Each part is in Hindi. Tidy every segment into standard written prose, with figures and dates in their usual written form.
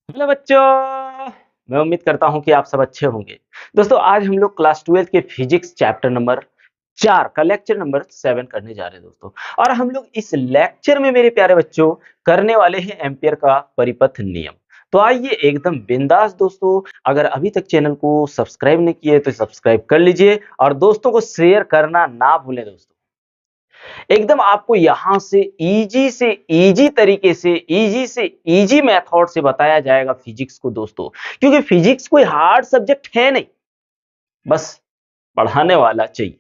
हेलो बच्चों। मैं उम्मीद करता हूं कि आप सब अच्छे होंगे। दोस्तों आज हम लोग क्लास 12 के फिजिक्स चैप्टर नंबर 4 का लेक्चर नंबर 7 करने जा रहे हैं दोस्तों। और हम लोग इस लेक्चर में मेरे प्यारे बच्चों करने वाले हैं एम्पियर का परिपथ नियम। तो आइए एकदम बिंदास दोस्तों, अगर अभी तक चैनल को सब्सक्राइब नहीं किए तो सब्सक्राइब कर लीजिए और दोस्तों को शेयर करना ना भूलें दोस्तों। एकदम आपको यहां से इजी तरीके से इजी मेथड से बताया जाएगा फिजिक्स को दोस्तों, क्योंकि फिजिक्स कोई हार्ड सब्जेक्ट है नहीं, बस पढ़ाने वाला चाहिए।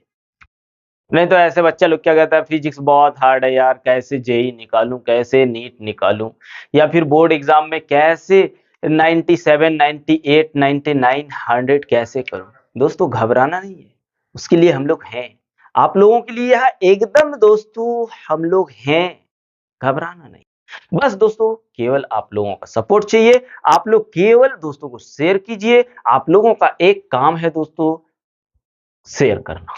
नहीं तो ऐसे बच्चा लोग क्या कहता है, फिजिक्स बहुत हार्ड है यार, कैसे जेई निकालूं, कैसे नीट निकालूं, या फिर बोर्ड एग्जाम में कैसे 97 98 99 100 कैसे करूं। दोस्तों घबराना नहीं है, उसके लिए हम लोग हैं। आप लोगों के लिए यहाँ एकदम दोस्तों हम लोग हैं, घबराना नहीं। बस दोस्तों केवल आप लोगों का सपोर्ट चाहिए। आप लोग केवल दोस्तों को शेयर कीजिए। आप लोगों का एक काम है दोस्तों, शेयर करना।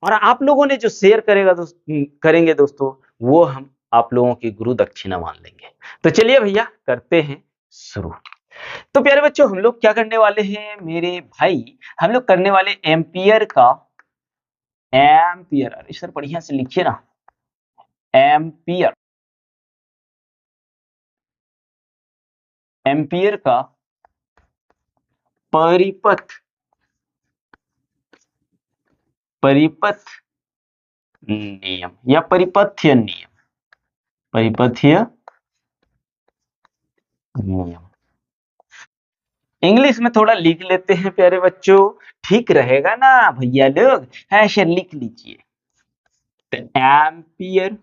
और आप लोगों ने जो शेयर करेंगे दोस्तों, वो हम आप लोगों की गुरु दक्षिणा मान लेंगे। तो चलिए भैया करते हैं शुरू। तो प्यारे बच्चों हम लोग क्या करने वाले हैं मेरे भाई, हम लोग करने वाले एम्पियर, अरे सर बढ़िया से लिखिए ना, एम्पियर, एम्पियर का परिपथ परिपथ नियम या परिपथ्य नियम, परिपथ्य नियम। इंग्लिश में थोड़ा लिख लेते हैं प्यारे बच्चों, ठीक रहेगा ना भैया लोग, ऐसे लिख लीजिए। तो एम्पियर,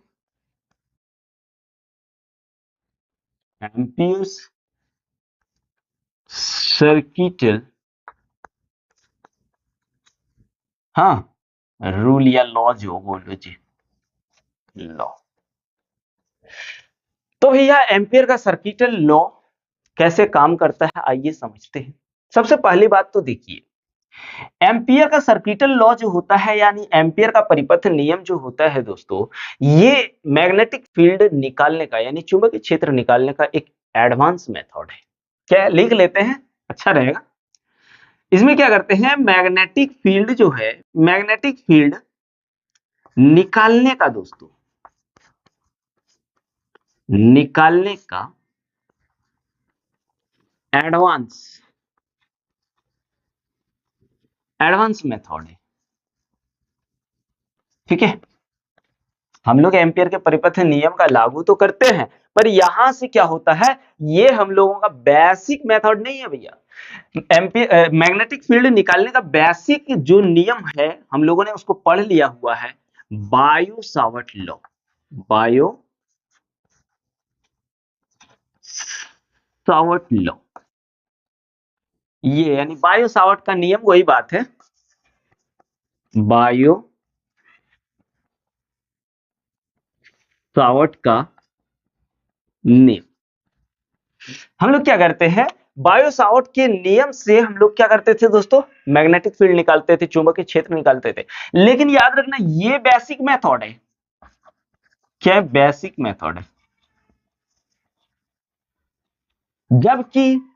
एम्पियर्स सर्किटल, हाँ, रूल या लॉ जो बोलो जी, लॉ। तो भैया एम्पियर का सर्किटल लॉ कैसे काम करता है आइए समझते हैं। सबसे पहली बात तो देखिए, एम्पियर का सर्किटल लॉ जो होता है यानी एम्पियर का परिपथ नियम जो होता है दोस्तों, ये मैग्नेटिक फील्ड निकालने का यानी चुंबकीय क्षेत्र निकालने का एक एडवांस मेथड है। क्या लिख लेते हैं, अच्छा रहेगा। इसमें क्या करते हैं, मैग्नेटिक फील्ड जो है, मैग्नेटिक फील्ड निकालने का दोस्तों, निकालने का एडवांस एडवांस मेथड है। ठीक है, हम लोग एम्पियर के परिपथ नियम का लागू तो करते हैं, पर यहां से क्या होता है, ये हम लोगों का बेसिक मेथड नहीं है भैया। एम्पियर मैग्नेटिक फील्ड निकालने का बेसिक जो नियम है हम लोगों ने उसको पढ़ लिया हुआ है, Biot Savart law. Biot Savart law, ये यानी बायो सावर्ट का नियम वही बात है, बायो सावर्ट का नियम। हम लोग क्या करते हैं, बायो सावर्ट के नियम से हम लोग क्या करते थे दोस्तों, मैग्नेटिक फील्ड निकालते थे, चुंबकीय क्षेत्र निकालते थे। लेकिन याद रखना ये बेसिक मेथड है, क्या बेसिक मेथड है, जबकि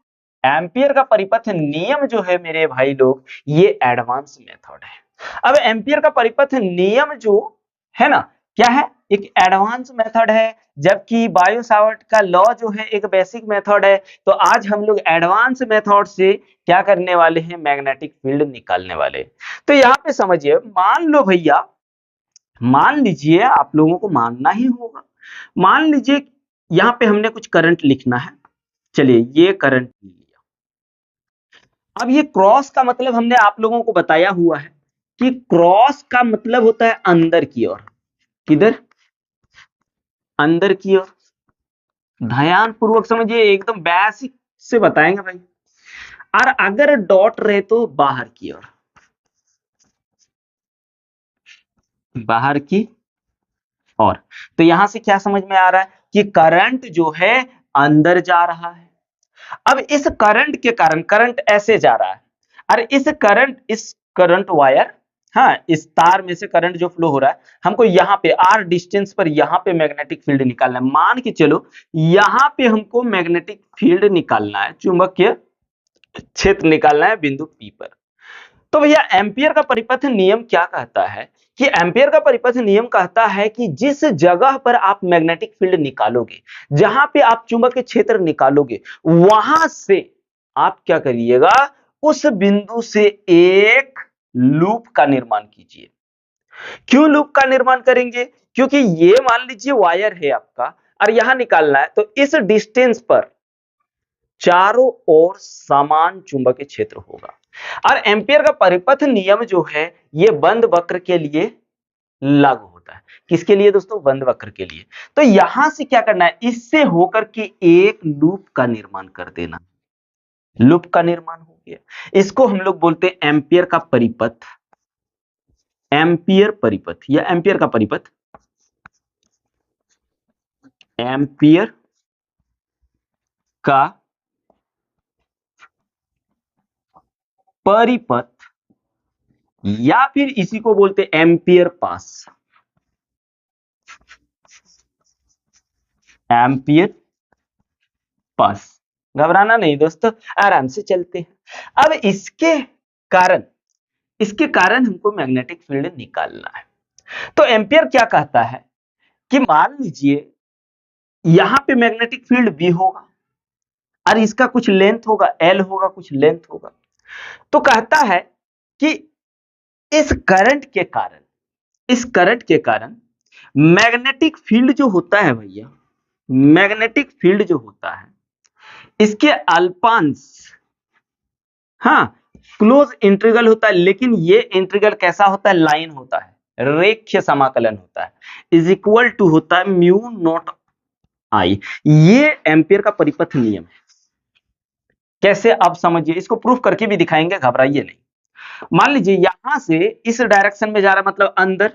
एम्पियर का परिपथ नियम जो है मेरे भाई लोग, ये एडवांस मेथड है। अब एम्पियर का परिपथ नियम जो है ना, क्या है, एक एडवांस मेथड है, जबकि बायो सावर्ट का लॉ जो है एक बेसिक मेथड है। तो आज हम लोग एडवांस मेथड से क्या करने वाले हैं, मैग्नेटिक फील्ड निकालने वाले। तो यहाँ पे समझिए, मान लो भैया, मान लीजिए, आप लोगों को मानना ही होगा, मान लीजिए यहाँ पे हमने कुछ करंट लिखना है। चलिए ये करंट लिया। अब ये क्रॉस का मतलब हमने आप लोगों को बताया हुआ है कि क्रॉस का मतलब होता है अंदर की ओर। किधर, अंदर की ओर। ध्यान पूर्वक समझिए, एकदम बेसिक से बताएंगे भाई। और अगर डॉट रहे तो बाहर की ओर, बाहर की ओर। तो यहां से क्या समझ में आ रहा है कि करंट जो है अंदर जा रहा है। अब इस करंट के कारण, करंट ऐसे जा रहा है, और इस करंट वायर हाँ, इस तार में से करंट जो फ्लो हो रहा है, हमको यहाँ पे r डिस्टेंस पर यहाँ पे मैग्नेटिक फील्ड निकालना है। मान के चलो यहाँ पे हमको मैग्नेटिक फील्ड निकालना है, चुंबकीय क्षेत्र निकालना है बिंदु P पर। तो भैया एम्पियर का परिपथ नियम क्या कहता है कि एम्पियर का परिपथ नियम कहता है कि जिस जगह पर आप मैग्नेटिक फील्ड निकालोगे, जहां पे आप चुंबकीय क्षेत्र निकालोगे, वहां से आप क्या करिएगा, उस बिंदु से एक लूप का निर्माण कीजिए। क्यों लूप का निर्माण करेंगे? क्योंकि ये मान लीजिए वायर है आपका और यहां निकालना है, तो इस डिस्टेंस पर चारों ओर समान चुंबकीय क्षेत्र होगा। और एम्पियर का परिपथ नियम जो है ये बंद वक्र के लिए लागू होता है। किसके लिए दोस्तों? बंद वक्र के लिए। तो यहां से क्या करना है, इससे होकर के एक लूप का निर्माण कर देना। लूप का निर्माण हो गया, इसको हम लोग बोलते हैं एम्पियर का परिपथ। एम्पियर परिपथ या एम्पियर का परिपथ, एम्पियर का परिपथ या फिर इसी को बोलते हैं एम्पियर पास। एम्पियर पास, घबराना नहीं दोस्तों, आराम से चलते हैं। अब इसके कारण हमको मैग्नेटिक फील्ड निकालना है। तो एम्पियर क्या कहता है कि मान लीजिए यहां पे मैग्नेटिक फील्ड बी होगा और इसका कुछ लेंथ होगा, एल होगा, कुछ लेंथ होगा। तो कहता है कि इस करंट के कारण मैग्नेटिक फील्ड जो होता है भैया, मैग्नेटिक फील्ड जो होता है इसके अल्पांश, हाँ, क्लोज इंटीग्रल होता है, लेकिन ये इंटीग्रल कैसा होता है? लाइन होता है, रेखीय समाकलन होता है, इज इक्वल टू होता है म्यू नॉट आई। ये एम्पियर का परिपथ नियम है। कैसे? आप समझिए, इसको प्रूफ करके भी दिखाएंगे, घबराइए नहीं। मान लीजिए यहां से इस डायरेक्शन में जा रहा, मतलब अंदर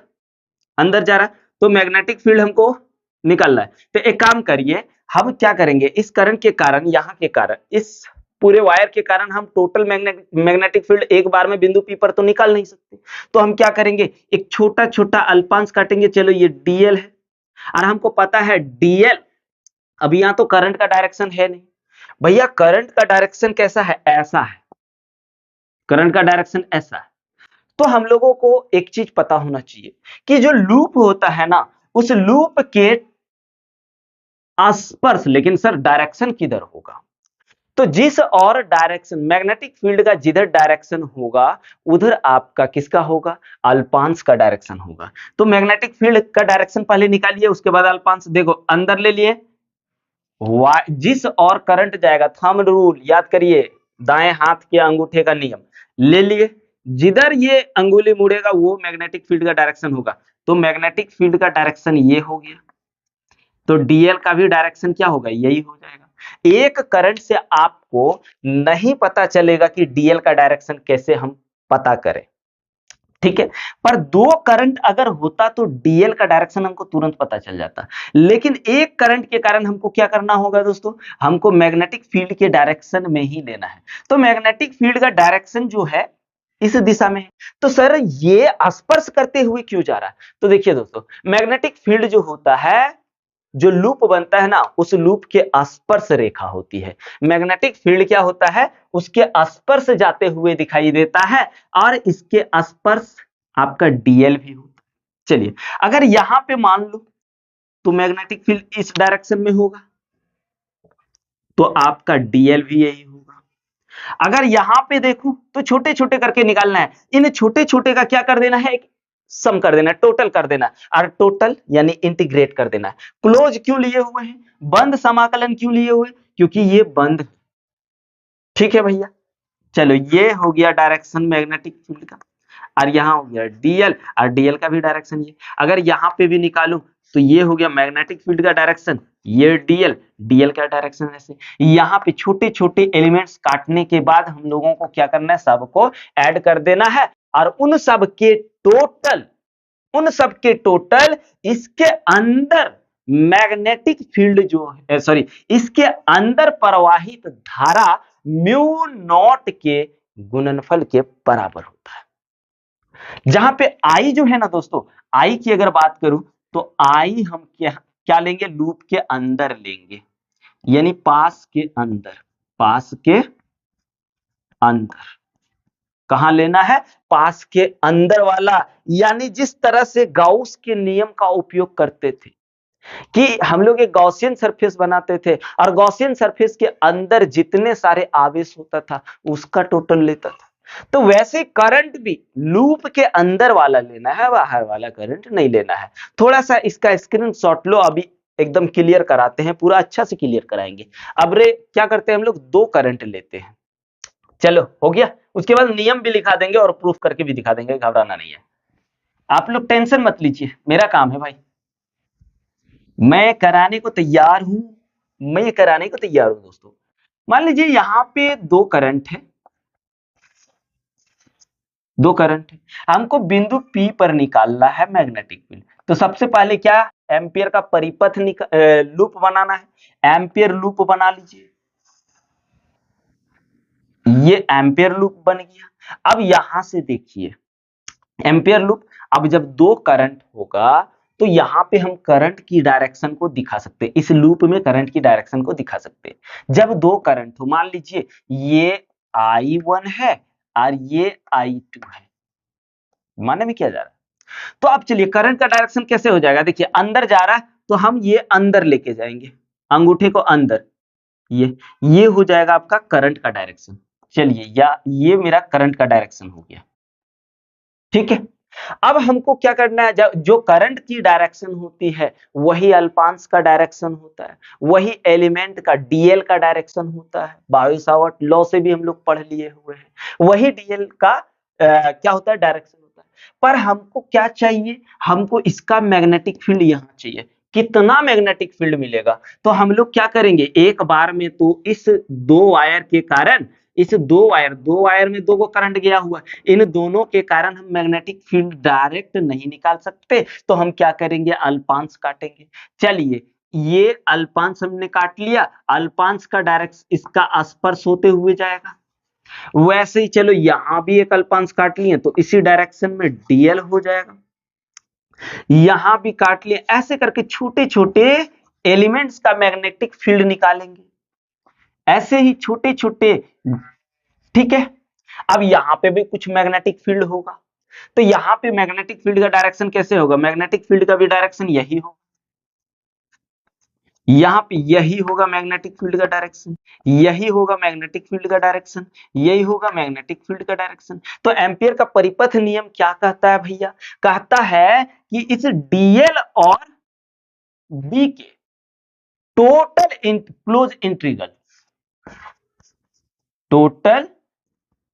अंदर जा रहा, तो मैग्नेटिक फील्ड हमको निकालना है। तो एक काम करिए, हम क्या करेंगे, इस करंट के कारण, यहां के कारण, इस पूरे वायर के कारण हम टोटल मैग्नेटिक फील्ड एक बार में बिंदु P पर तो निकाल नहीं सकते। तो हम क्या करेंगे, एक छोटा छोटा अल्पांश काटेंगे। चलो ये dl है और हमको पता है dl, अब यहां तो करंट का डायरेक्शन है नहीं भैया, करंट का डायरेक्शन कैसा है? ऐसा है, करंट का डायरेक्शन ऐसा है। तो हम लोगों को एक चीज पता होना चाहिए कि जो लूप होता है ना, उस लूप के आसपास, लेकिन सर डायरेक्शन किधर होगा? तो जिस और डायरेक्शन मैग्नेटिक फील्ड का जिधर डायरेक्शन होगा, उधर आपका किसका होगा? अल्पांश का डायरेक्शन होगा। तो मैग्नेटिक फील्ड का डायरेक्शन पहले निकालिए, उसके बाद अल्पांश। देखो अंदर ले लिए, जिस और करंट जाएगा, थंब रूल याद करिए, दाएं हाथ के अंगूठे का नियम ले लिए, जिधर ये अंगुली मुड़ेगा वो मैग्नेटिक फील्ड का डायरेक्शन होगा। तो मैग्नेटिक फील्ड का डायरेक्शन ये हो गया, तो डीएल का भी डायरेक्शन क्या होगा? यही हो जाएगा। एक करंट से आपको नहीं पता चलेगा कि डीएल का डायरेक्शन कैसे हम पता करें, ठीक है। पर दो करंट अगर होता तो डीएल का डायरेक्शन हमको तुरंत पता चल जाता, लेकिन एक करंट के कारण हमको क्या करना होगा दोस्तों? हमको मैग्नेटिक फील्ड के डायरेक्शन में ही लेना है। तो मैग्नेटिक फील्ड का डायरेक्शन जो है इस दिशा में है। तो सर ये स्पर्श करते हुए क्यों जा रहा है? तो देखिए दोस्तों, मैग्नेटिक फील्ड जो होता है, जो लूप बनता है ना, उस लूप के स्पर्श रेखा होती है। मैग्नेटिक फील्ड क्या होता है? उसके स्पर्श जाते हुए दिखाई देता है, और इसके स्पर्श आपका डीएल भी होता है। चलिए, अगर यहां पे मान लो तो मैग्नेटिक फील्ड इस डायरेक्शन में होगा, तो आपका डीएल भी यही होगा। अगर यहां पे देखूं तो छोटे छोटे करके निकालना है, इन छोटे छोटे का क्या कर देना है? सम कर देना है, टोटल कर देना है, और टोटल यानी इंटीग्रेट कर देना है। क्लोज क्यों लिए हुए हैं? बंद समाकलन क्यों लिए हुए? क्योंकि ये बंद, ठीक है भैया। चलो ये हो गया डायरेक्शन मैग्नेटिक फील्ड का, और यहां हो गया डीएल, और डीएल का भी डायरेक्शन ये। अगर यहां पे भी निकालूं तो ये हो गया मैग्नेटिक फील्ड का डायरेक्शन, ये डीएल, डीएल का डायरेक्शन ऐसे। यहाँ पे छोटे छोटे एलिमेंट्स काटने के बाद हम लोगों को क्या करना है? सबको ऐड कर देना है, और उन सब के टोटल इसके अंदर मैग्नेटिक फील्ड जो है, सॉरी, इसके अंदर प्रवाहित धारा म्यू नॉट के गुणनफल के बराबर होता है। जहां पे आई जो है ना दोस्तों, आई की अगर बात करूं तो आई हम क्या क्या लेंगे, लूप के अंदर लेंगे, यानी पास के अंदर, पास के अंदर। कहां लेना है, पास के अंदर वाला। यानी जिस तरह से गाउस के नियम का उपयोग करते थे कि हम लोग एक गॉसियन सरफेस बनाते थे और गॉसियन सरफेस के अंदर जितने सारे आवेश होता था उसका टोटल लेता था, तो वैसे करंट भी लूप के अंदर वाला लेना है, बाहर वाला करंट नहीं लेना है। थोड़ा सा इसका स्क्रीनशॉट लो, अभी एकदम क्लियर कराते हैं, पूरा अच्छा से क्लियर कराएंगे। अब रे क्या करते हैं हम लोग, दो करंट लेते हैं। चलो हो गया, उसके बाद नियम भी लिखा देंगे और प्रूफ करके भी दिखा देंगे, घबराना नहीं है। आप लोग टेंशन मत लीजिए, मेरा काम है भाई, मैं कराने को तैयार हूं, मैं कराने को तैयार हूं दोस्तों। मान लीजिए यहां पे दो करंट है, दो करंट है, हमको बिंदु P पर निकालना है मैग्नेटिक फील्ड। तो सबसे पहले क्या, एम्पियर का परिपथ लूप बनाना है। एम्पियर लूप बना लीजिए, ये एम्पियर लूप बन गया। अब यहां से देखिए एम्पियर लूप, अब जब दो करंट होगा तो यहां पे हम करंट की डायरेक्शन को दिखा सकते हैं, इस लूप में करंट की डायरेक्शन को दिखा सकते हैं। जब दो करंट हो, मान लीजिए ये I1 है और ये I2 है, माने में क्या जा रहा है। तो अब चलिए करंट का डायरेक्शन कैसे हो जाएगा, देखिए अंदर जा रहा है तो हम ये अंदर लेके जाएंगे, अंगूठे को अंदर, ये हो जाएगा आपका करंट का डायरेक्शन। चलिए या ये मेरा करंट का डायरेक्शन हो गया, ठीक है। अब हमको क्या करना है, जो करंट की डायरेक्शन होती है वही अल्पांश का डायरेक्शन होता है, वही एलिमेंट का डीएल का डायरेक्शन होता है, बायो-सावर्ट लॉ से भी हम लोग पढ़ लिए हुए हैं, वही डीएल का क्या होता है, डायरेक्शन होता है। पर हमको क्या चाहिए, हमको इसका मैग्नेटिक फील्ड यहाँ चाहिए। कितना मैग्नेटिक फील्ड मिलेगा, तो हम लोग क्या करेंगे, एक बार में तो इस दो वायर के कारण, इस दो वायर में दो को करंट गया हुआ, इन दोनों के कारण हम मैग्नेटिक फील्ड डायरेक्ट नहीं निकाल सकते, तो हम क्या करेंगे, अल्पांश काटेंगे। चलिए ये अल्पांश हमने काट लिया, अल्पांश का डायरेक्ट इसका स्पर्श होते हुए जाएगा। वैसे ही चलो यहां भी एक अल्पांश काट लिए तो इसी डायरेक्शन में डीएल हो जाएगा, यहां भी काट लिए, ऐसे करके छोटे छोटे एलिमेंट्स का मैग्नेटिक फील्ड निकालेंगे, ऐसे ही छोटे छोटे, ठीक है। अब यहां पे भी कुछ मैग्नेटिक फील्ड होगा, तो यहां पे मैग्नेटिक फील्ड का डायरेक्शन कैसे होगा, मैग्नेटिक फील्ड का भी डायरेक्शन यही होगा, यहां पे यही होगा मैग्नेटिक फील्ड का डायरेक्शन, यही होगा मैग्नेटिक फील्ड का डायरेक्शन, यही होगा मैग्नेटिक फील्ड का डायरेक्शन। तो एम्पियर का परिपथ नियम क्या कहता है भैया, कहता है कि इस डीएल और बी के total close integral, total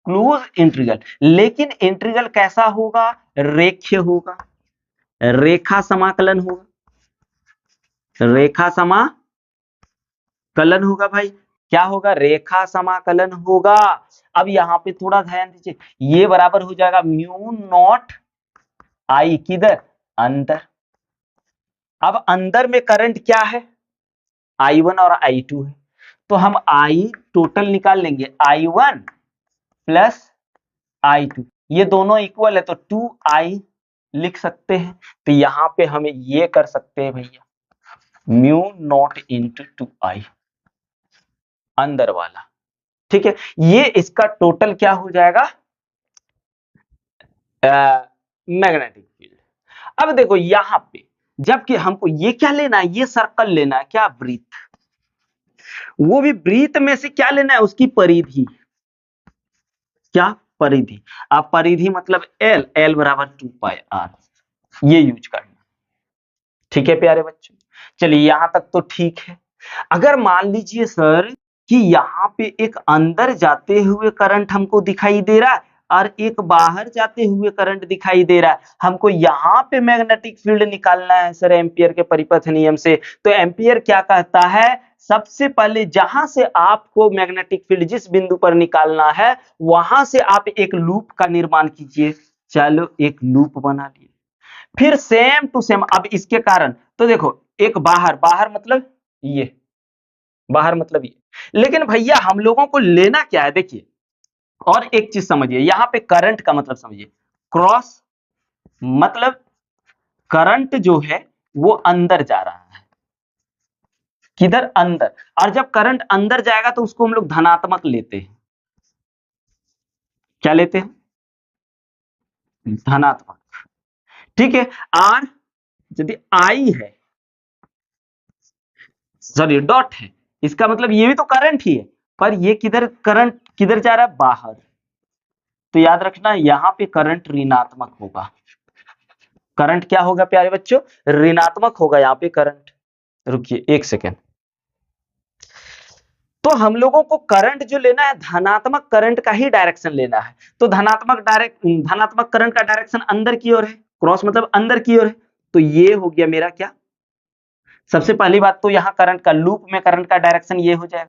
close integral, लेकिन इंटीग्रल कैसा होगा, रेखीय होगा, रेखा समाकलन होगा, रेखा समाकलन होगा भाई, क्या होगा, रेखा समाकलन होगा। अब यहां पे थोड़ा ध्यान दीजिए, ये बराबर हो जाएगा म्यू नॉट आई, किधर, अंदर। अब अंदर में करंट क्या है, I1 और I2 है, तो हम I टोटल निकाल लेंगे, I1 प्लस I2, ये दोनों इक्वल है तो 2I लिख सकते हैं। तो यहां पे हमें ये कर सकते हैं भैया, म्यू नॉट इंटू 2I अंदर वाला, ठीक है। ये इसका टोटल क्या हो जाएगा, मैग्नेटिक फील्ड। अब देखो यहां पे, जबकि हमको ये क्या लेना है, ये सर्कल लेना है, क्या, वृत्त, वो भी वृत्त में से क्या लेना है, उसकी परिधि, क्या, परिधि। अब परिधि मतलब एल, एल बराबर 2πr, ये यूज करना, ठीक है प्यारे बच्चों। चलिए यहां तक तो ठीक है। अगर मान लीजिए सर कि यहाँ पे एक अंदर जाते हुए करंट हमको दिखाई दे रहा है और एक बाहर जाते हुए करंट दिखाई दे रहा है, हमको यहाँ पे मैग्नेटिक फील्ड निकालना है सर एम्पियर के परिपथ नियम से। तो एम्पियर क्या कहता है, सबसे पहले जहां से आपको मैग्नेटिक फील्ड जिस बिंदु पर निकालना है वहां से आप एक लूप का निर्माण कीजिए। चलो एक लूप बना लिए, फिर सेम टू सेम, अब इसके कारण तो देखो एक बाहर, बाहर मतलब ये, बाहर मतलब ये, लेकिन भैया हम लोगों को लेना क्या है, देखिए और एक चीज समझिए, यहां पे करंट का मतलब समझिए, क्रॉस मतलब करंट जो है वो अंदर जा रहा है, किधर, अंदर। और जब करंट अंदर जाएगा तो उसको हम लोग धनात्मक लेते हैं। क्या लेते हैं? धनात्मक। ठीक है। और यदि आई है, सॉरी डॉट है, इसका मतलब ये भी तो करंट ही है, पर ये किधर, करंट किधर जा रहा है, बाहर। तो याद रखना यहां पे करंट ऋणात्मक होगा। करंट क्या होगा प्यारे बच्चों, ऋणात्मक होगा यहाँ पे करंट। रुकिए एक सेकेंड। तो हम लोगों को करंट जो लेना है, धनात्मक करंट का ही डायरेक्शन लेना है। तो धनात्मक करंट का डायरेक्शन अंदर की ओर है, क्रॉस मतलब अंदर की ओर है। तो ये हो गया मेरा क्या, सबसे पहली बात तो यहाँ करंट का, लूप में करंट का डायरेक्शन ये हो जाएगा।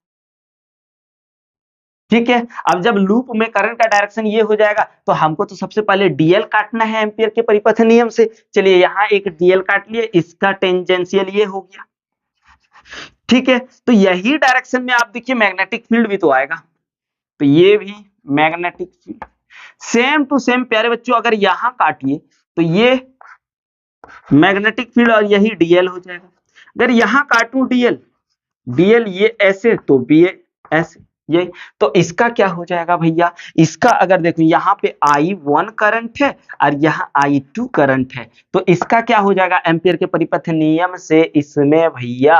ठीक है। अब जब लूप में करंट का डायरेक्शन ये हो जाएगा तो हमको तो सबसे पहले डीएल काटना है एम्पियर के परिपथ नियम से। चलिए यहाँ एक डीएल काट लिए, इसका टेंजेंशियल ये हो गया। ठीक है। तो यही डायरेक्शन में आप देखिए मैग्नेटिक फील्ड भी तो आएगा, तो ये भी magnetic field same to same प्यारे बच्चों। अगर यहां काटिए तो ये मैग्नेटिक फील्ड और यही डीएल हो जाएगा। अगर यहां काटूं डीएल, डीएल ये ऐसे तो बी ऐसे, ये तो इसका क्या हो जाएगा भैया, इसका अगर देखो यहाँ पे I1 करंट है और यहाँ I2 करंट है, तो इसका क्या हो जाएगा, एम्पियर के परिपथ नियम से इसमें भैया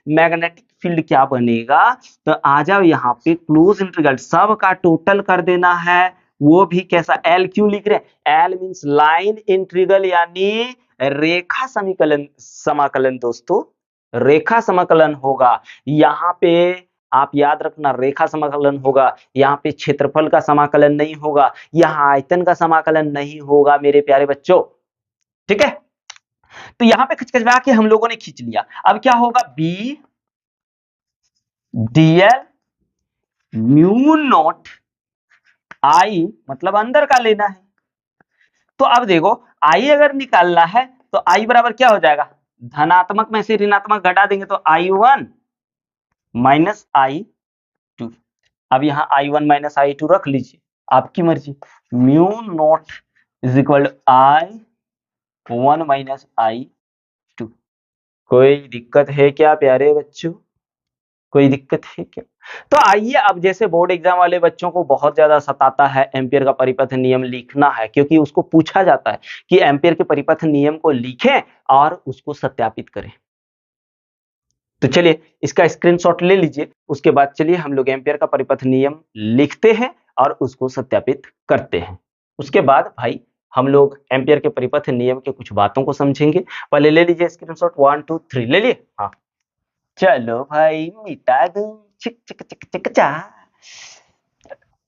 मैग्नेटिक फील्ड क्या बनेगा। तो आ जाओ यहाँ पे क्लोज इंटीग्रल सब का टोटल कर देना है, वो भी कैसा, एल क्यों लिख रहे हैं, एल मीन्स लाइन इंटीग्रल यानी रेखा समीकलन, समाकलन दोस्तों, रेखा समाकलन होगा यहाँ पे। आप याद रखना रेखा समाकलन होगा, यहाँ पे क्षेत्रफल का समाकलन नहीं होगा, यहाँ आयतन का समाकलन नहीं होगा मेरे प्यारे बच्चों। ठीक है। तो यहाँ पे खचखचवा के हम लोगों ने खींच लिया। अब क्या होगा, B DL mu not I, मतलब अंदर का लेना है। तो अब देखो आई अगर निकालना है तो आई बराबर क्या हो जाएगा, धनात्मक में से ऋणात्मक घटा देंगे तो I1 माइनस I2। अब यहाँ I1 माइनस I2 रख लीजिए, आपकी मर्जी। Mu naught is equal I1 minus I2। कोई दिक्कत है क्या प्यारे बच्चों, कोई दिक्कत है क्या? तो आइए, अब जैसे बोर्ड एग्जाम वाले बच्चों को बहुत ज्यादा सताता है एम्पियर का परिपथ नियम लिखना है, क्योंकि उसको पूछा जाता है कि एम्पियर के परिपथ नियम को लिखें और उसको सत्यापित करें। तो चलिए इसका स्क्रीनशॉट ले लीजिए, उसके बाद चलिए हम लोग एम्पियर का परिपथ नियम लिखते हैं और उसको सत्यापित करते हैं। उसके बाद भाई हम लोग एम्पियर के परिपथ नियम के कुछ बातों को समझेंगे। पहले ले लीजिए स्क्रीनशॉट, 1 2 3 ले लिए। हाँ चलो भाई मिटा दूं, चिक चिक चिक चिक चा,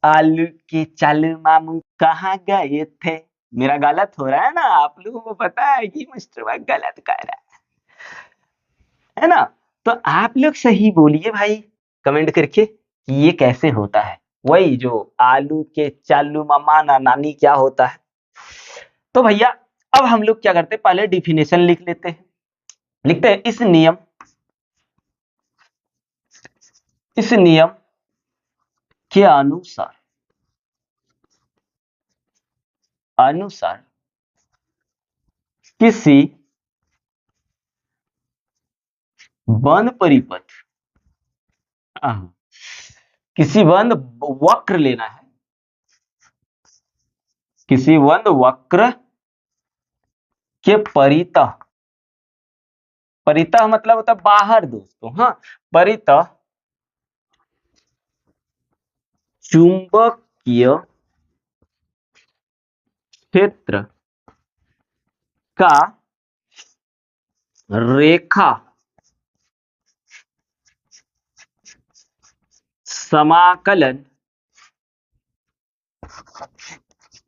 आलू के चालू मामू कहाँ गए थे। मेरा गलत हो रहा है ना, आप लोगों को पता है कि मास्टर भाई गलत कर रहा है ना। तो आप लोग सही बोलिए भाई कमेंट करके कि ये कैसे होता है, वही जो आलू के चालू मामा ना नानी क्या होता है। तो भैया अब हम लोग क्या करते हैं, पहले डिफिनेशन लिख लेते हैं। लिखते हैं इस नियम के अनुसार किसी बंद परिपथ, किसी बंद वक्र लेना है, किसी बंद वक्र के परितः, परितः मतलब होता है बाहर दोस्तों, हाँ परितः चुंबकीय क्षेत्र का रेखा समाकलन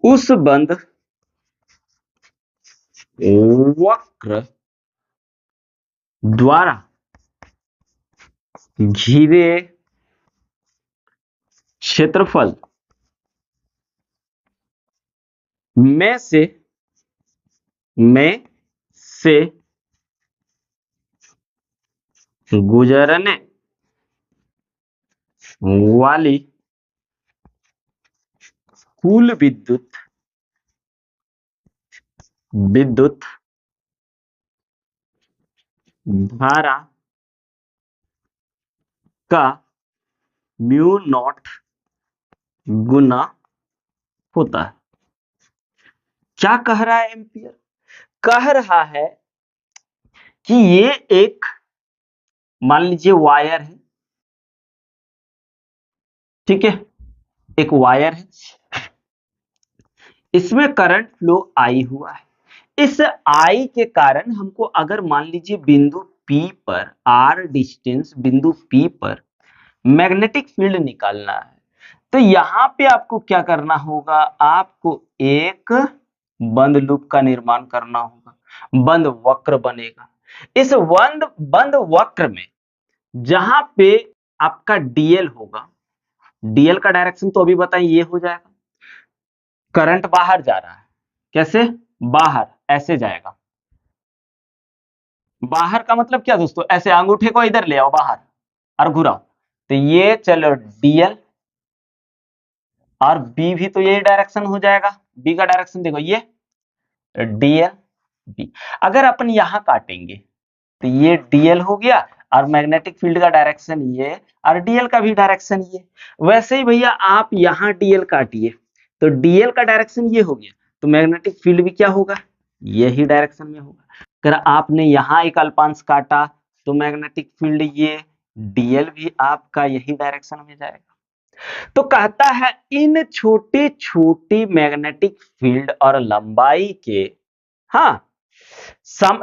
उस बंद वक्र द्वारा घिरे क्षेत्रफल में से गुजरने वाली कुल विद्युत विद्युत धारा का म्यू नॉट गुना होता है। क्या कह रहा है एम्पियर? कह रहा है कि ये एक, मान लीजिए वायर है, ठीक है, एक वायर है, इसमें करंट फ्लो आई हुआ है। इस आई के कारण हमको अगर मान लीजिए बिंदु P पर, r डिस्टेंस बिंदु P पर मैग्नेटिक फील्ड निकालना है, तो यहां पे आपको क्या करना होगा? आपको एक बंद लूप का निर्माण करना होगा, बंद वक्र बनेगा। इस बंद वक्र में जहां पे आपका डीएल होगा, डीएल का डायरेक्शन तो अभी बताइए, ये हो जाएगा, करंट बाहर जा रहा है, कैसे? बाहर, ऐसे जाएगा। बाहर का मतलब क्या दोस्तों? ऐसे अंगूठे को इधर ले आओ बाहर और घुराओ, तो ये चलो डीएल, और बी भी तो यही डायरेक्शन हो जाएगा। बी का डायरेक्शन देखो, ये डीएल बी। अगर अपन यहां काटेंगे तो ये डीएल हो गया, और मैग्नेटिक फील्ड का डायरेक्शन ये, और डीएल का भी डायरेक्शन ये। वैसे ही भैया आप यहां डीएल काटिए, तो डीएल का डायरेक्शन ये हो गया, तो मैग्नेटिक फील्ड भी क्या होगा? यही डायरेक्शन में होगा। अगर आपने यहां एक अल्पांश काटा, तो मैग्नेटिक फील्ड ये डीएल भी आपका यही डायरेक्शन में जाएगा। तो कहता है इन छोटी छोटी मैग्नेटिक फील्ड और लंबाई के, हाँ,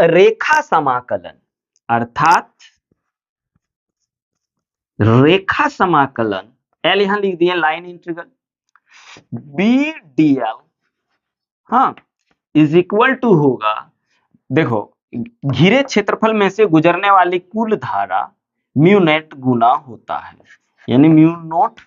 रेखा समाकलन, अर्थात रेखा समाकलन, एल यहां लिख दिए, line integral, B D L, हाँ, इज इक्वल टू होगा, देखो, घिरे क्षेत्रफल में से गुजरने वाली कुल धारा म्यू नेट गुना होता है, यानी म्यू नॉट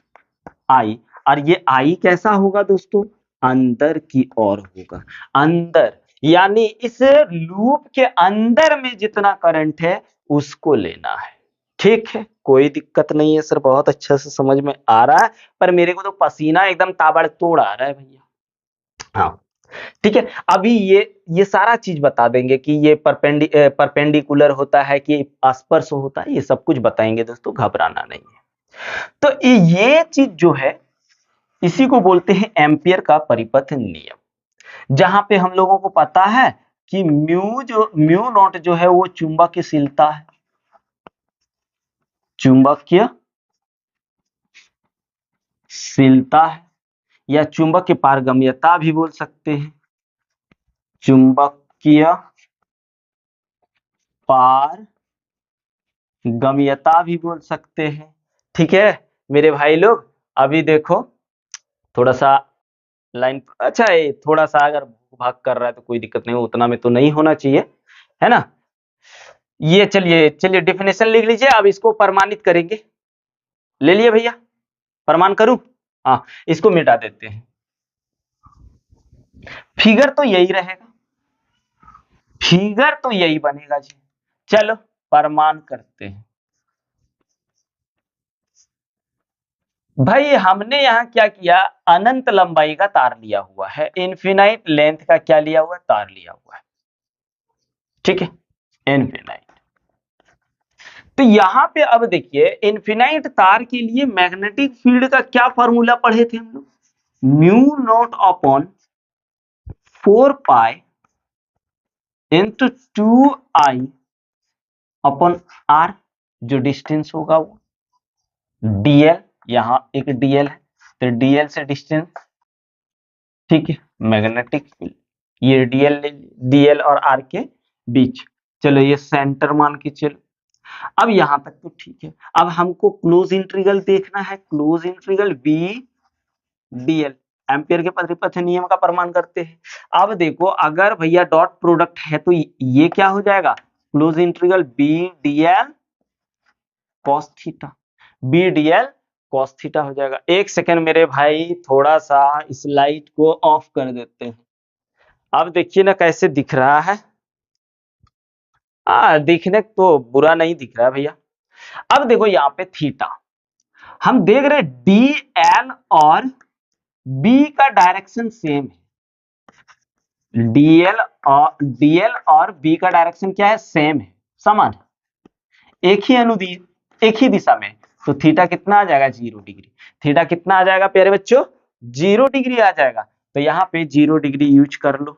आई। और ये आई कैसा होगा दोस्तों? अंदर की ओर होगा, अंदर, यानी इस लूप के अंदर में जितना करंट है उसको लेना है। ठीक है, कोई दिक्कत नहीं है सर, बहुत अच्छा से समझ में आ रहा है, पर मेरे को तो पसीना एकदम ताबड़तोड़ आ रहा है भैया। हाँ, ठीक है, अभी ये सारा चीज बता देंगे कि ये परपेंडिकुलर होता है कि स्पर्श होता है, ये सब कुछ बताएंगे दोस्तों, घबराना नहीं है। तो ये चीज जो है, इसी को बोलते हैं एम्पियर का परिपथ नियम, जहां पे हम लोगों को पता है कि म्यू नॉट जो है वो चुंबकशीलता है, चुंबकीय शीलता है, या चुंबक की पारगम्यता भी बोल सकते हैं, चुंबकीय पारगम्यता भी बोल सकते हैं। ठीक है मेरे भाई लोग, अभी देखो थोड़ा सा लाइन, अच्छा है, थोड़ा सा अगर भाग कर रहा है तो कोई दिक्कत नहीं, उतना में तो नहीं होना चाहिए, है ना। ये चलिए चलिए डेफिनेशन लिख लीजिए, अब इसको प्रमाणित करेंगे। ले लिए भैया, प्रमाण करूं? हाँ, इसको मिटा देते हैं, फिगर तो यही रहेगा, फिगर तो यही बनेगा जी। चलो प्रमाण करते हैं। भाई हमने यहाँ क्या किया, अनंत लंबाई का तार लिया हुआ है, इनफिनाइट लेंथ का क्या लिया हुआ है, तार लिया हुआ है, ठीक है, इनफिनाइट। तो यहां पे अब देखिए, इनफिनाइट तार के लिए मैग्नेटिक फील्ड का क्या फॉर्मूला पढ़े थे हम लोग? Mu naught upon 4 pi into 2 I upon R, जो डिस्टेंस होगा वो डीएल, यहां एक डीएल है, तो डीएल से डिस्टेंस, ठीक है, मैग्नेटिक फील्ड, ये डीएल और आर के बीच, चलो ये सेंटर मान के चलो। अब यहां तक तो ठीक है, अब हमको क्लोज इंटीग्रल देखना है, close integral B DL, Ampere के परिपथ नियम का प्रमाण करते हैं। अब देखो, अगर भैया डॉट प्रोडक्ट है तो ये क्या हो जाएगा, close integral B DL cos theta, B DL cos theta हो जाएगा। एक सेकेंड मेरे भाई, थोड़ा सा इस लाइट को ऑफ कर देते हैं। अब देखिए ना कैसे दिख रहा है, दिखने तो बुरा नहीं दिख रहा है भैया। अब देखो यहाँ पे थीटा, हम देख रहे डी एल और बी का डायरेक्शन सेम है, डीएल और बी का डायरेक्शन क्या है, सेम है, समान है, एक ही अनुदिश एक ही दिशा में। तो थीटा कितना आ जाएगा, 0 डिग्री। थीटा कितना आ जाएगा प्यारे बच्चों, 0 डिग्री आ जाएगा। तो यहाँ पे 0 डिग्री यूज कर लो,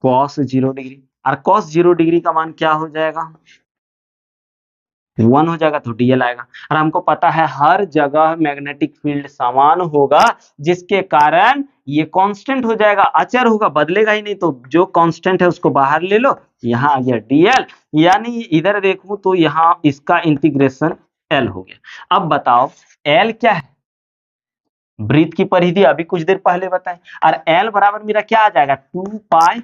कॉस 0 डिग्री। और कॉस 0 डिग्री का मान क्या हो जाएगा, 1 हो जाएगा, तो डीएल आएगा। और हमको पता है हर जगह मैग्नेटिक फील्ड समान होगा, जिसके कारण ये कांस्टेंट हो जाएगा, अचर होगा, बदलेगा ही नहीं। तो जो कांस्टेंट है उसको बाहर ले लो, यहाँ आ गया डीएल। यानी इधर देखूं तो यहाँ इसका इंटीग्रेशन एल हो गया। अब बताओ एल क्या है, वृत्त की परिधि अभी कुछ देर पहले बताए। और एल बराबर मेरा क्या आ जाएगा, 2 पाई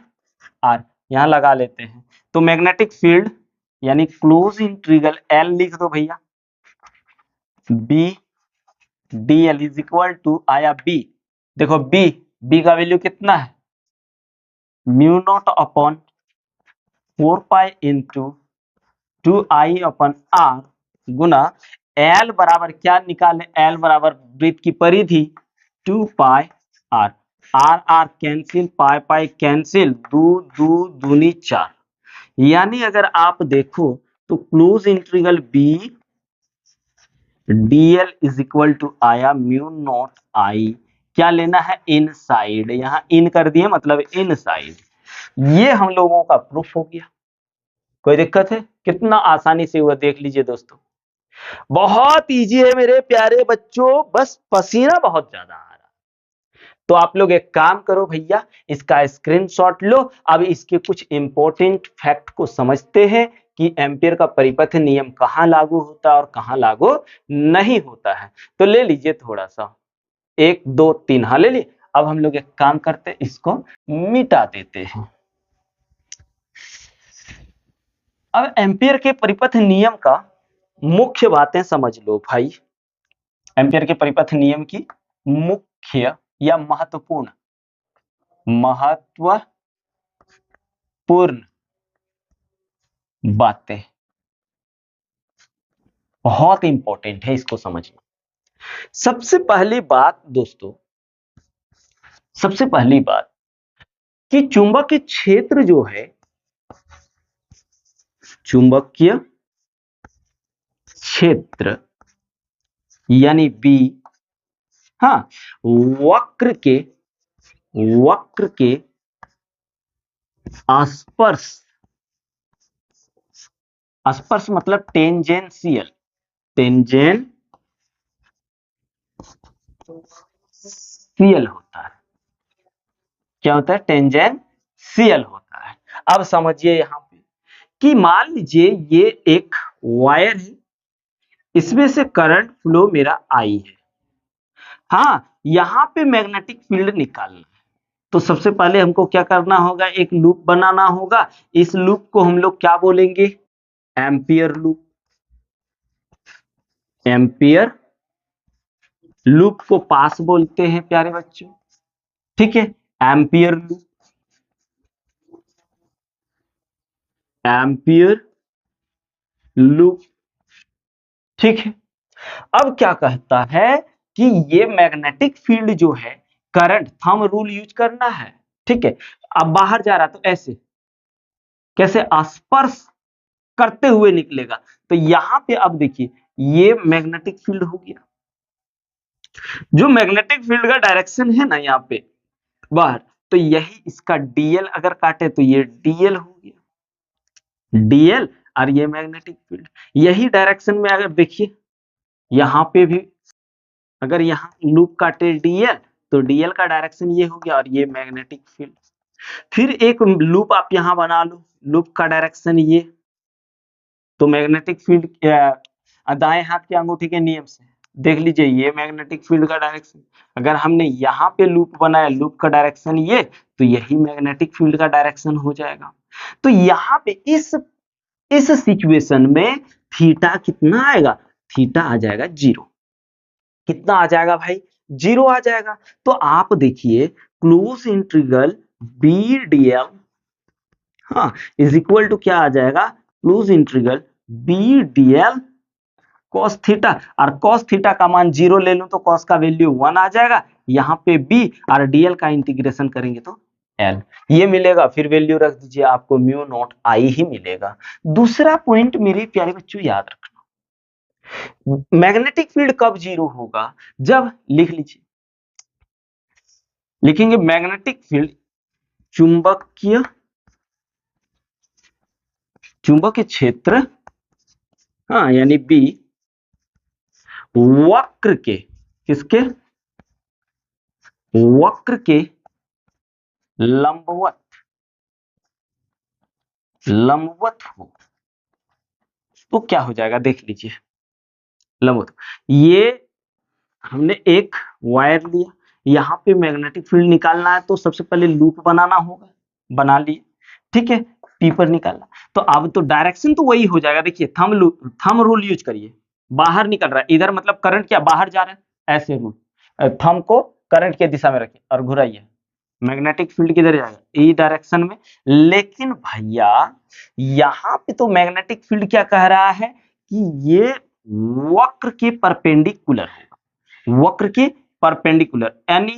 आर, यहाँ लगा लेते हैं। तो मैग्नेटिक फील्ड यानी क्लोज इंटीग्रल एल लिख दो भैया, B D L is equal to आया बी। देखो बी का वैल्यू कितना है, mu naught upon 4 pi into 2I/r गुना एल बराबर क्या निकाले, एल बराबर वृत्त की परिधि 2 पाई R, R R cancel, pi pi cancel, दो दो दूनी 4। यानी अगर आप देखो तो close integral B DL is equal to आया म्यू नॉट आई, क्या लेना है, इनसाइड, यहां इन कर दिए मतलब इनसाइड। ये हम लोगों का प्रूफ हो गया। कोई दिक्कत है, कितना आसानी से हुआ देख लीजिए दोस्तों, बहुत इजी है मेरे प्यारे बच्चों, बस पसीना बहुत ज्यादा आ रहा है। तो आप लोग एक काम करो भैया, इसका स्क्रीनशॉट लो। अब इसके कुछ इंपॉर्टेंट फैक्ट को समझते हैं कि एम्पियर का परिपथ नियम कहां लागू होता है और कहां लागू नहीं होता है। तो ले लीजिए थोड़ा सा, 1 2 3, हाँ ले लिए। अब हम लोग एक काम करते हैं, इसको मिटा देते हैं। अब एम्पियर के परिपथ नियम का मुख्य बातें समझ लो भाई। एम्पियर के परिपथ नियम की मुख्य या महत्वपूर्ण बातें बहुत इंपॉर्टेंट है, इसको समझना। सबसे पहली बात दोस्तों, सबसे पहली बात कि चुंबकीय क्षेत्र जो है, चुंबकीय क्षेत्र यानी बी, हाँ, वक्र के स्पर्श, स्पर्श मतलब टेंजेंशियल, टेंजेंशियल होता है। क्या होता है, टेंजेंशियल होता है। अब समझिए यहां पे कि मान लीजिए ये एक वायर है, इसमें से करंट फ्लो मेरा आई है। हाँ, यहां पे मैग्नेटिक फील्ड निकालना है। तो सबसे पहले हमको क्या करना होगा, एक लूप बनाना होगा। इस लूप को हम लोग क्या बोलेंगे, एम्पियर लूप। एम्पियर लूप को पास बोलते हैं प्यारे बच्चों, ठीक है। एम्पियर लूप, एम्पियर लूप, ठीक है। अब क्या कहता है कि ये मैग्नेटिक फील्ड जो है, करंट थंब रूल यूज करना है, ठीक है। अब बाहर जा रहा तो ऐसे कैसे, स्पर्श करते हुए निकलेगा। तो यहां पे अब देखिए ये मैग्नेटिक फील्ड हो गया, जो मैग्नेटिक फील्ड का डायरेक्शन है ना यहाँ पे बाहर, तो यही इसका डीएल अगर काटे तो ये डीएल हो गया, डीएल। और ये मैग्नेटिक फील्ड यही डायरेक्शन में, अगर देखिए यहाँ पे भी अगर यहाँ लूप काटे डीएल, तो डीएल का डायरेक्शन ये हो गया और ये मैग्नेटिक फील्ड। फिर एक लूप आप यहाँ बना लो, लूप का डायरेक्शन ये, तो मैग्नेटिक फील्ड दाएं हाथ के अंगूठे के नियम से देख लीजिए, ये मैग्नेटिक फील्ड का डायरेक्शन। अगर हमने यहाँ पे लूप बनाया, लूप का डायरेक्शन ये, तो यही मैग्नेटिक फील्ड का डायरेक्शन हो जाएगा। तो यहाँ पे इस सिचुएशन में थीटा कितना आएगा, थीटा आ जाएगा 0। कितना आ जाएगा भाई, 0 आ जाएगा। तो आप देखिए क्लोज इंटीग्रल बी डीएल, हाँ, इज इक्वल टू क्या आ जाएगा, close integral B DL cos theta, और cos थीटा का मान 0 ले लूं तो cos का वैल्यू 1 आ जाएगा, यहाँ पे b, और dl का इंटीग्रेशन करेंगे तो l ये मिलेगा, फिर वैल्यू रख दीजिए, आपको म्यू नॉट आई ही मिलेगा। दूसरा पॉइंट मेरे प्यारे बच्चों याद रखना, मैग्नेटिक फील्ड कब 0 होगा, जब लिख लीजिए, लिखेंगे मैग्नेटिक फील्ड चुंबकीय चुंबकीय क्षेत्र, हाँ यानी बी, वक्र के, किसके, वक्र के लंबवत लंबवत हो, तो क्या हो जाएगा देख लीजिए, लंबवत। ये हमने एक वायर लिया, यहाँ पे मैग्नेटिक फील्ड निकालना है तो सबसे पहले लूप बनाना होगा, बना लिए, ठीक है, पी पर निकालना, तो अब तो डायरेक्शन तो वही हो जाएगा, देखिए थंब रूल यूज करिए, बाहर निकल रहा है इधर, मतलब करंट क्या बाहर जा रहा है, ऐसे रूल, थंब को करंट के दिशा में रखिए और घुराइए, मैग्नेटिक फील्ड किधर जाएगा, ई डायरेक्शन में। लेकिन भैया यहाँ पे तो मैग्नेटिक फील्ड क्या कह रहा है कि ये वक्र के परपेंडिकुलर होगा, वक्र के परपेंडिकुलर, यानी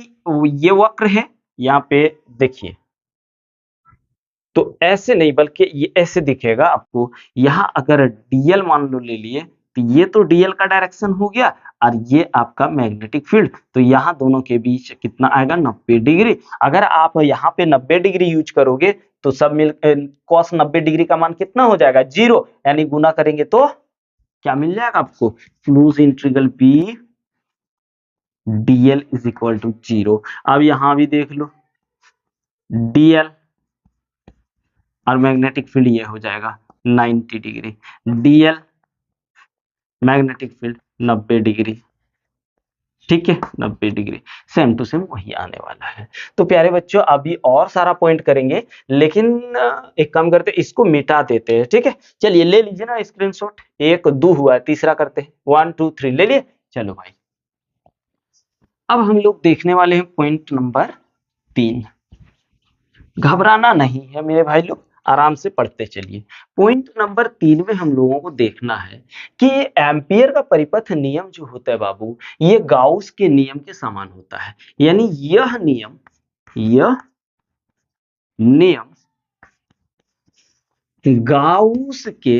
ये वक्र है, यहाँ पे देखिए, तो ऐसे नहीं बल्कि ये ऐसे दिखेगा आपको, यहाँ अगर डीएल मान लो ले लिए, तो ये तो डीएल का डायरेक्शन हो गया, और ये आपका मैग्नेटिक फील्ड, तो यहाँ दोनों के बीच कितना आएगा, 90 डिग्री। अगर आप यहाँ पे 90 डिग्री यूज करोगे तो सब मिल cos 90 डिग्री का मान कितना हो जाएगा, 0, यानी गुना करेंगे तो क्या मिल जाएगा आपको, close integral B DL is equal to 0। अब यहां भी देख लो, डीएल और मैग्नेटिक फील्ड ये हो जाएगा 90 degree, DL magnetic field 90 degree, ठीक है, 90 डिग्री, सेम टू सेम वही आने वाला है। तो प्यारे बच्चों अभी और सारा पॉइंट करेंगे, लेकिन एक काम करते हैं, इसको मिटा देते हैं, ठीक है, चलिए ले लीजिए ना स्क्रीनशॉट, 1 2 हुआ है, तीसरा करते हैं, 1 2 3 ले लिए, चलो भाई। अब हम लोग देखने वाले हैं पॉइंट नंबर 3, घबराना नहीं है मेरे भाई लोग, आराम से पढ़ते चलिए। पॉइंट नंबर 3 में हम लोगों को देखना है कि एम्पियर का परिपथ नियम जो होता है बाबू, ये गाउस के नियम के समान होता है, यानी यह नियम गाउस के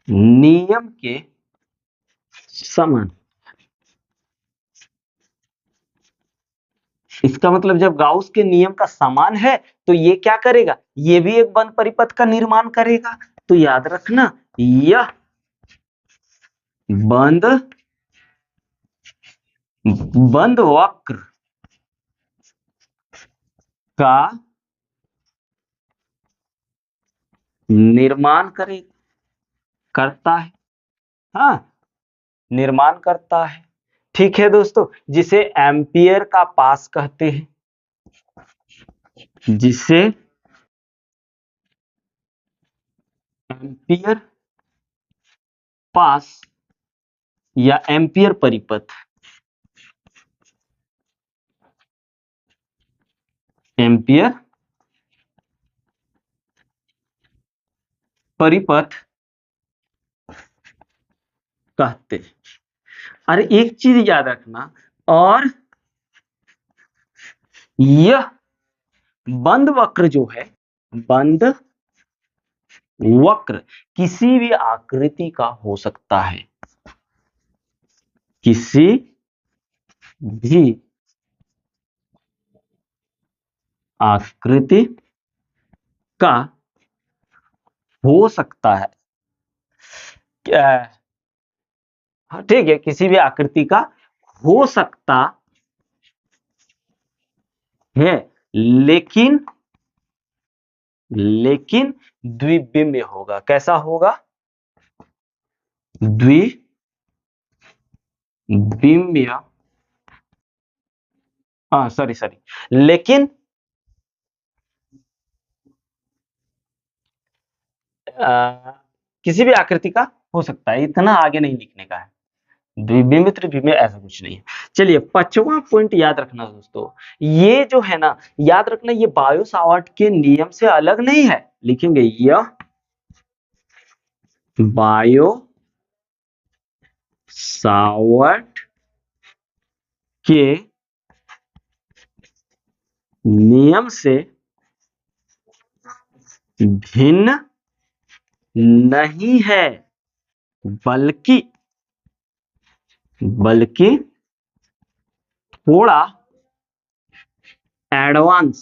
नियम के समान। इसका मतलब जब गाउस के नियम का समान है तो ये क्या करेगा, ये भी एक बंद परिपथ का निर्माण करेगा। तो याद रखना, यह बंद वक्र का निर्माण करता है, हाँ निर्माण करता है, ठीक है दोस्तों, जिसे एम्पियर का पास कहते हैं, जिसे एम्पियर पास या एम्पियर परिपथ, एम्पियर परिपथ कहते हैं। अरे एक चीज याद रखना, और यह बंद वक्र जो है, बंद वक्र किसी भी आकृति का हो सकता है, किसी भी आकृति का हो सकता है, हाँ ठीक है, किसी भी आकृति का हो सकता है, लेकिन द्विबिम्ब होगा। कैसा होगा, द्विबिम्ब, हाँ सॉरी लेकिन किसी भी आकृति का हो सकता है, इतना आगे नहीं लिखने का है, द्विबिम्ब त्रिबिम्ब ऐसा कुछ नहीं है। चलिए 5वां पॉइंट याद रखना दोस्तों, ये जो है ना, याद रखना, ये बायो सावर्ट के नियम से अलग नहीं है, लिखेंगे बायो सावर्ट के नियम से भिन्न नहीं है, बल्कि थोड़ा एडवांस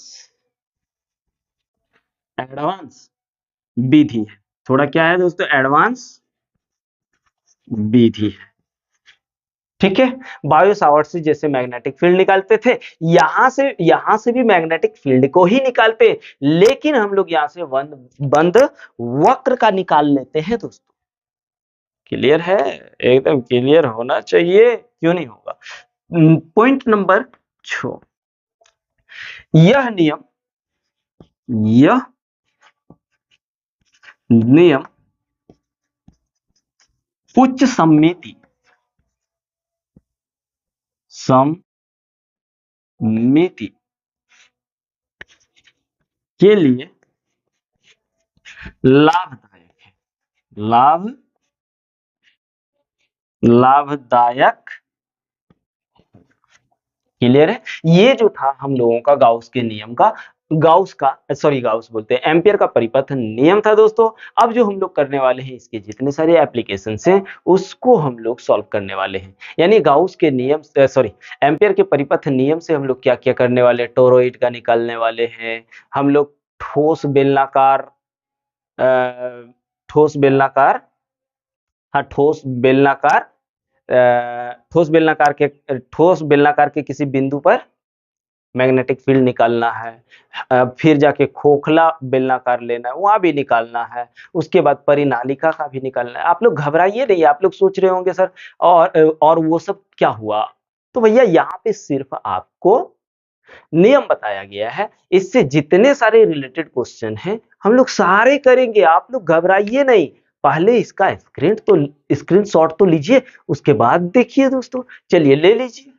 विधि है। थोड़ा क्या है दोस्तों? एडवांस विधि है। ठीक है, बायो सावर्ट से जैसे मैग्नेटिक फील्ड निकालते थे, यहां से भी मैग्नेटिक फील्ड को ही निकालते हैं, लेकिन हम लोग यहां से बंद वक्र का निकाल लेते हैं दोस्तों। क्लियर है? एकदम क्लियर होना चाहिए, क्यों नहीं होगा। पॉइंट नंबर 6, यह नियम उच्च सममिति के लिए लाभदायक है। लाभदायक। क्लियर है? ये जो था हम लोगों का गाउस के नियम का, गाउस बोलते हैं, एम्पियर का परिपथ नियम था दोस्तों। अब जो हम लोग करने वाले हैं, इसके जितने सारे एप्लीकेशन हैं उसको हम लोग सॉल्व करने वाले हैं। यानी गाउस के नियम एम्पियर के परिपथ नियम से हम लोग क्या क्या करने वाले हैं? टोरॉइड का निकालने वाले हैं हम लोग। ठोस बेलनाकार ठोस बेलनाकार हाँ ठोस बेलनाकार के किसी बिंदु पर मैग्नेटिक फील्ड निकालना है। फिर जाके खोखला बेलनाकार लेना है, वहां भी निकालना है। उसके बाद परिनालिका का भी निकालना है। आप लोग घबराइए नहीं, आप लोग सोच रहे होंगे सर और वो सब क्या हुआ? तो भैया यहाँ पे सिर्फ आपको नियम बताया गया है, इससे जितने सारे रिलेटेड क्वेश्चन हैं हम लोग सारे करेंगे। आप लोग घबराइए नहीं, पहले इसका स्क्रीनशॉट तो लीजिए, उसके बाद देखिए दोस्तों। चलिए ले लीजिए।